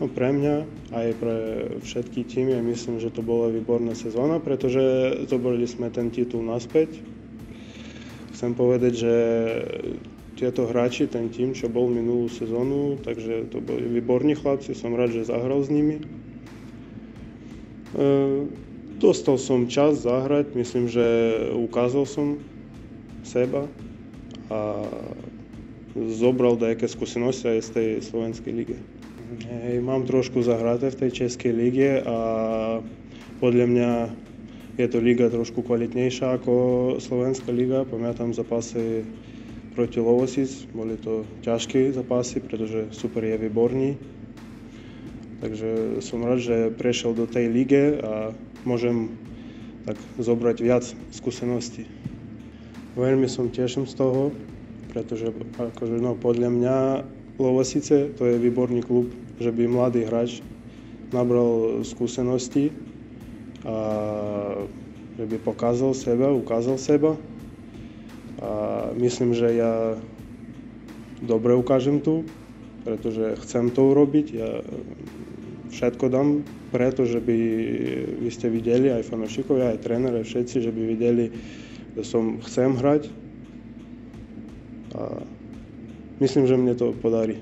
No, pre mňa aj pre všetky týmy myslím, že to bola výborná sezóna, pretože zobrali sme ten titul naspäť. Chcem povedať, že tieto hráči, ten tým, čo bol minulú sezónu, takže to boli výborní chlapci, som rád, že zahral s nimi. Dostal som čas zahrať, myslím, že ukázal som seba a zobral nejaké skúsenosti aj z tej slovenskej lige. Hej, mám trošku zahraté v tej českej lige a podľa mňa je to liga trošku kvalitnejšia ako slovenská liga. Pamätám zápasy proti Lovosic, boli to ťažké zápasy, pretože super je výborný. Takže som rád, že prešiel do tej lige a môžem tak zobrať viac skúseností. Veľmi som teším z toho, pretože akože, podľa mňa Lovosice to je výborný klub, že by mladý hráč nabral skúsenosti a že by ukázal seba. A myslím, že ja dobre ukážem tu, pretože chcem to urobiť. Ja všetko dám preto, že by vy ste videli, aj fanúšikovia, aj tréneri, všetci, že by videli, že chcem hrať. A myslím, že mne to podarí.